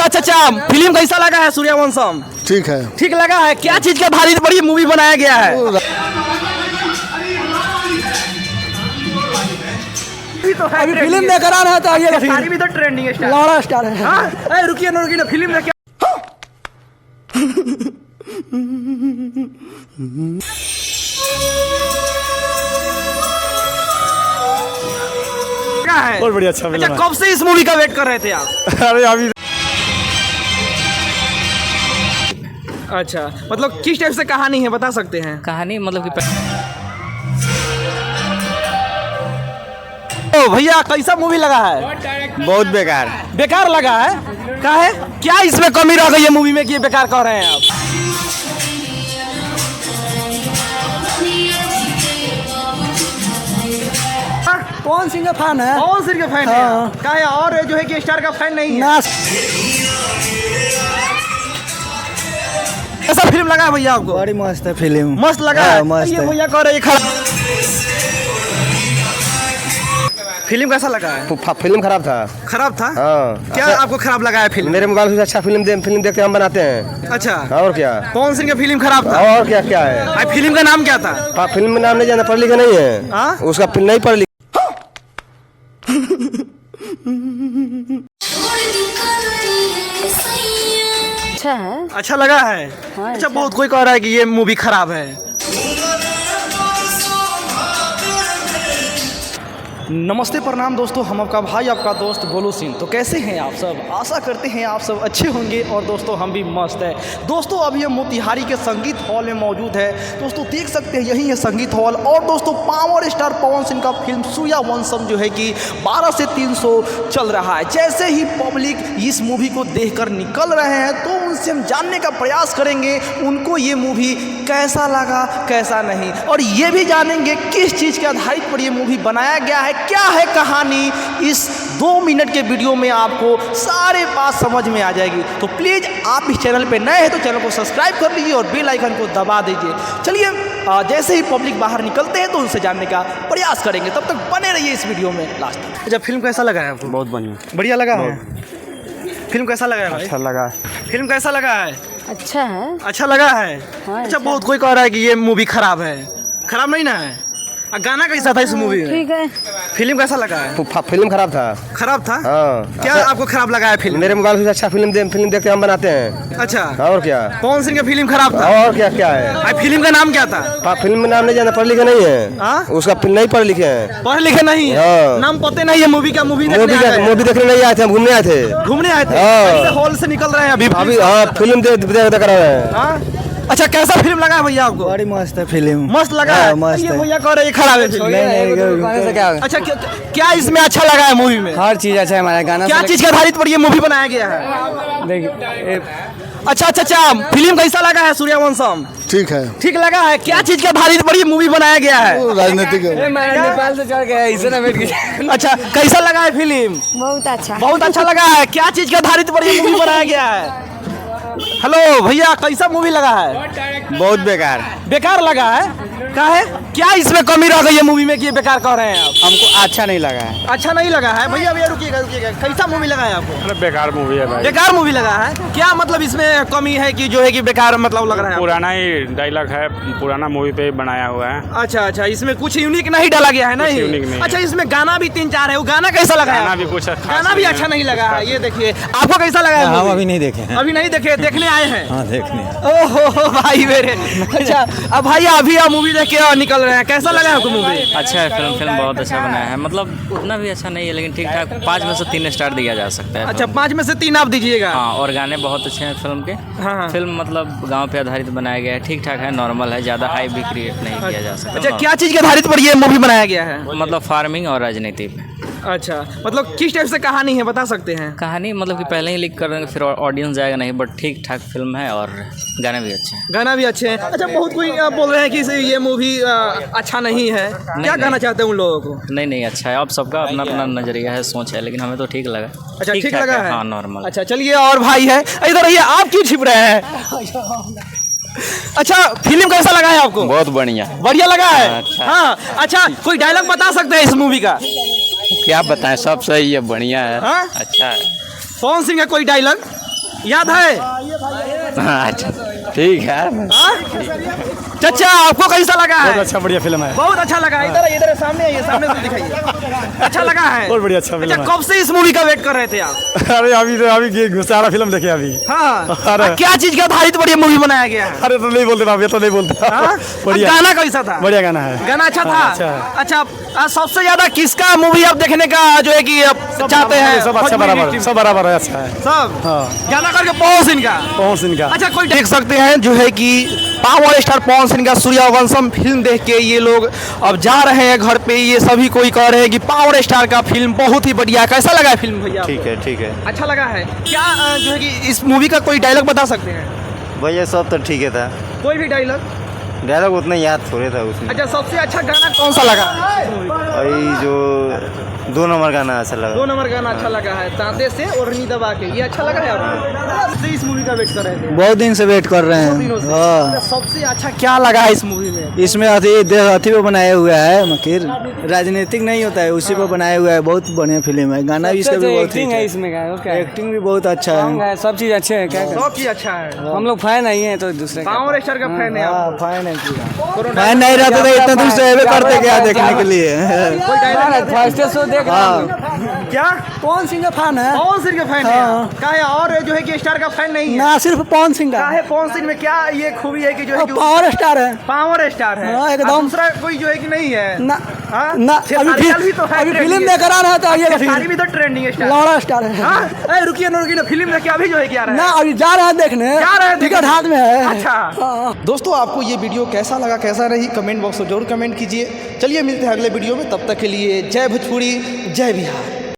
अच्छा, फिल्म कैसा लगा है सूर्यवंशम? ठीक है। ठीक लगा है। क्या चीज का भारी बड़ी मूवी बनाया गया है? तो है अभी फिल्म देख रहा है तो आइए सारी भी तो ट्रेंडिंग है। लौड़ा स्टार है। हाँ रुकिए ना फिल्म में क्या है? बहुत बढ़िया अच्छा अच्छा, कब से इस मूवी का वेट कर रहे थे आप? अरे अभी अच्छा, मतलब किस टाइप से कहानी है बता सकते हैं? कहानी मतलब कि ओ भैया कैसा मूवी लगा है? बहुत बेकार। बेकार लगा है? क्या है? क्या इसमें कमी रह गई है मूवी में कि ये बेकार कह रहे हैं आप? कौन सिंह का फैन है? कौन सिंह का फैन है? क्या है? और जो है कि स्टार का फैन नहीं है? ना कैसा फिल्म लगा है भैया आपको? बड़ी मस्त है फिल्म। मस्त लगा है? मस्त ये है। भैया कह रहे हैं फिल्म कैसा लगा है? फिल्म खराब था। खराब था? हाँ। क्या आपको खराब लगा है फिल्म? मेरे मोबाइल से अच्छा फिल्म देख के हम बनाते हैं। अच्छा, और क्या? कौन सिंह का फिल्म खराब था? और क्या क्या है? भाई फिल्म का नाम क्या था? फिल्म में नाम नहीं जाना, पढ़ लिखा नहीं है। हाँ? उसका नहीं पढ़ लिखा। अच्छा है। अच्छा लगा है? हाँ, अच्छा, बहुत कोई कह रहा है कि ये मूवी खराब है। नमस्ते प्रणाम दोस्तों, हम आपका भाई आपका दोस्त गोलू सिंह। तो कैसे हैं आप सब? आशा करते हैं आप सब अच्छे होंगे और दोस्तों हम भी मस्त है। दोस्तों अभी हम मोतिहारी के संगीत हॉल में मौजूद है। दोस्तों देख सकते हैं यही है संगीत हॉल। और दोस्तों पावर स्टार पवन सिंह का फिल्म सूर्यवंशम जो है कि 12 से 300 चल रहा है। जैसे ही पब्लिक इस मूवी को देखकर निकल रहे हैं तो उनसे हम जानने का प्रयास करेंगे उनको ये मूवी कैसा लगा कैसा नहीं, और ये भी जानेंगे किस चीज़ के आधारित पर ये मूवी बनाया गया है, क्या है कहानी। इस 2 मिनट के वीडियो में आपको सारे बात समझ में आ जाएगी। तो प्लीज़ आप इस चैनल पे नए हैं तो चैनल को सब्सक्राइब कर लीजिए और बेल आइकन को दबा दीजिए। चलिए जैसे ही पब्लिक बाहर निकलते हैं तो उनसे जानने का प्रयास करेंगे, तब तक बने रहिए इस वीडियो में लास्ट तक। अच्छा, फिल्म कैसा लगा है आपको? बहुत बढ़िया। बढ़िया लगा है? फिल्म कैसा लगा है भाई? अच्छा लगा। फिल्म कैसा लगा है? अच्छा है। अच्छा लगा है? हाँ, अच्छा, बहुत कोई कह रहा है कि ये मूवी खराब है। खराब नहीं ना है? गाना कैसा था इस मूवी में? ठीक है। फिल्म कैसा लगा है? फिल्म खराब था। खराब था? हाँ। क्या आपको खराब लगा है फिल्म? मेरे मोबाइल से अच्छा फिल्म देख के हम बनाते हैं। अच्छा, और क्या? कौन सिंह का फिल्म खराब था? और क्या क्या है? भाई फिल्म का नाम क्या था? फिल्म में नाम नहीं जाना, पढ़ लिखा नहीं है। हाँ? उसका नहीं पढ़ लिखे हैं। पढ़े लिखे नहीं है? हाँ। नाम पते नहीं है मूवी का? मूवी देखने आए हैं? मूवी देखने नहीं आए थे, हम घूमने आए थे। घूमने आए थे? हाँ। ऐसे हॉल से निकल रहे हैं अभी? अभी हाँ फिल्म देख कर रहे हैं। हाँ? अच्छा, कैसा फिल्म लगा है भैया आपको? बड़ी मस्त है फिल्म। मस्त लगा है? मस्त ये है। भैया कह रहे हैं खराब है फिल्म। अच्छा, क्या इसमें अच्छा लगा है मूवी में? हर चीज अच्छा है। हमारा गाना क्या चीज के आधारित पर ये मूवी बनाया गया है? अच्छा, फिल्म कैसा लगा है सूर्यवंशम? ठीक है। ठीक लगा है? क्या चीज के आधारित पर ये मूवी बनाया गया है? राजनीतिक नेपाल से चल गया इसे ना बैठ के। अच्छा, कैसा लगा है फिल्म? बहुत अच्छा। बहुत अच्छा लगा है। क्या चीज के आधारित पर ये मूवी बनाया गया है? हेलो भैया, कैसा मूवी लगा है? बहुत बेकार। बेकार लगा है? क्या है? क्या इसमें कमी रह गई है मूवी में कि ये बेकार कह रहे हैं आप? हमको अच्छा नहीं लगा है। अच्छा नहीं लगा है? भैया रुकिएगा, कैसा मूवी लगा है आपको? बेकार मूवी है भाई। बेकार मूवी लगा है? क्या मतलब इसमें कमी है कि जो है कि बेकार मतलब लग रहा है? पुराना ही डायलॉग है, पुराना मूवी पे बनाया हुआ है। अच्छा, इसमें कुछ यूनिक नहीं डाला गया है? नहीं यूनिक नहीं। अच्छा, इसमें गाना भी 3-4 है, वो गाना कैसा लगा है? गाना भी कुछ खास गाना भी नहीं अच्छा है। नहीं लगा है। ये देखिए, आपको कैसा लगा है? हम movie? अभी नहीं देखे हैं। अभी नहीं देखे, देखने आए हैं? हाँ देखने। ओहो भाई मेरे। अच्छा, अब भाई अभी आप मूवी देख के निकल रहे हैं, कैसा लगा आपको मूवी? अच्छा है। फिल्म बहुत अच्छा बनाया है। मतलब उतना भी अच्छा नहीं है लेकिन ठीक ठाक। 5 में से 3 स्टार दिया जा सकता है। अच्छा, 5 में से 3 आप दीजिएगा? हाँ, और गाने बहुत अच्छे हैं फिल्म के। हाँ। फिल्म मतलब गांव पे आधारित बनाया गया है। ठीक ठाक है, नॉर्मल है, ज़्यादा हाई भी क्रिएट नहीं किया जा सकता। अच्छा, क्या चीज के आधारित पर ये मूवी बनाया गया है? मतलब फार्मिंग और राजनीति पे। अच्छा, मतलब किस टाइप से कहानी है बता सकते हैं? कहानी मतलब कि पहले ही लिख कर फिर ऑडियंस जाएगा नहीं, बट ठीक ठाक फिल्म है और गाने भी अच्छे हैं। गाना भी अच्छे हैं। अच्छा, बहुत कोई बोल रहे हैं कि ये मूवी अच्छा नहीं है। क्या कहना चाहते हैं उन लोगों को? नहीं अच्छा है। अब सबका अपना अपना नजरिया है, सोच है, लेकिन हमें तो ठीक लगा। अच्छा, ठीक ठाक लगा है? हाँ, नॉर्मल। अच्छा, चलिए। और भाई है इधर, ये आप क्यों छिप रहे हैं? अच्छा, फिल्म कैसा लगा है आपको? बहुत बढ़िया। बढ़िया लगा है? अच्छा। हाँ। अच्छा, कोई डायलॉग बता सकते हैं इस मूवी का? क्या बताएं, सब सही है, बढ़िया है। हाँ? अच्छा है। पवन सिंह का कोई डायलॉग? याद है? अच्छा ठीक है। चाचा आपको कैसा लगा है? अच्छा बढ़िया फिल्म है। बहुत अच्छा लगा। इधर सामने आइए, सामने से दिखाइए। अच्छा लगा है? बहुत बढ़िया अच्छा फिल्म है। कब से इस मूवी का वेट कर रहे थे आप? अरे अभी सारा फिल्म देखे अभी। हाँ। अरे। क्या चीज का आधारित बढ़िया मूवी बनाया गया है? अरे तो नहीं बोलते ना, ये तो नहीं बोलते। हाँ? बढ़िया गाना कैसा था? बढ़िया गाना है। गाना अच्छा था? अच्छा है। अच्छा सबसे ज्यादा किसका मूवी आप देखने का जो है कि आप चाहते हैं? सब अच्छा बराबर, सब बराबर है, अच्छा है सब। हाँ। ज्यादा करके पवन सिंह का। पवन सिंह का। अच्छा कोई देख सकते हैं जो है कि पावर स्टार पवन सिंह का सूर्यवंशम फिल्म देख के ये लोग अब जा रहे हैं घर पे। ये सभी कोई कह रहे हैं कि पावर स्टार का फिल्म बहुत ही बढ़िया। कैसा लगा है फिल्म भैया? ठीक है ठीक है अच्छा लगा है। क्या जो है कि इस मूवी का कोई डायलॉग बता सकते हैं? भैया, सब तो ठीक है था। कोई भी डायलॉग? डायलॉग उतना याद थोड़े था उसमें। अच्छा सबसे अच्छा गाना कौन सा लगा? वही जो 2 नंबर गाना अच्छा लगा। 2 नंबर गाना अच्छा लगा है, तांते से ओढ़नी दबा के, ये अच्छा लगा है आपको? इस मूवी का वेट कर रहे थे बहुत दिन से वेट कर रहे दिनों से। हैं। हाँ। सबसे अच्छा क्या लगा है इस मूवी में? इसमें अथी पे बनाया हुआ है मकीर, राजनीतिक नहीं होता है, उसी पे बनाया हुआ है। बहुत बढ़िया फिल्म है। गाना भी इसका भी बहुत एक्टिंग है इसमें का, एक्टिंग भी बहुत अच्छा है। सब चीज अच्छे है। क्या सब चीज अच्छा है। हम लोग फैन नहीं है तो दूसरे का। पावर स्टार का फैन है आप? फाइन है पूरा। फाइन नहीं रहता तो इतना दूर से एवे करते क्या देखने के लिए। कोई डायलॉग? फर्स्ट शो देख क्या पवन सिंह का फैन है पवन सिंह का फैन है? क्या है और जो है कि स्टार का फैन नहीं है? ना, सिर्फ पवन सिंह क्या है पवन सिंह में क्या ये खूबी है कि जो है कि पावर स्टार है। पावर स्टार है? हाँ, एकदम। और दूसरा कोई जो है कि नहीं है? ना हाँ? ना, खेसारी लाल भी तो है, अभी फिल्म ट्रेंडिंग देख रहा है तो आइएगा खेसारी फिर। भी तो ट्रेंडिंग स्टार। लौड़ा स्टार है। हाँ? ए, रुकिए ना फिल्म देख के अभी जो है कि आ रहा ना, है? अभी जा रहे हैं देखने। जा रहे हैं देखने? टिकट हाथ में है। अच्छा। दोस्तों आपको ये वीडियो कैसा लगा, कैसा रही, कमेंट बॉक्स में जरूर कमेंट कीजिए। चलिए मिलते हैं अगले वीडियो में, तब तक के लिए जय भोजपुरी, जय बिहार।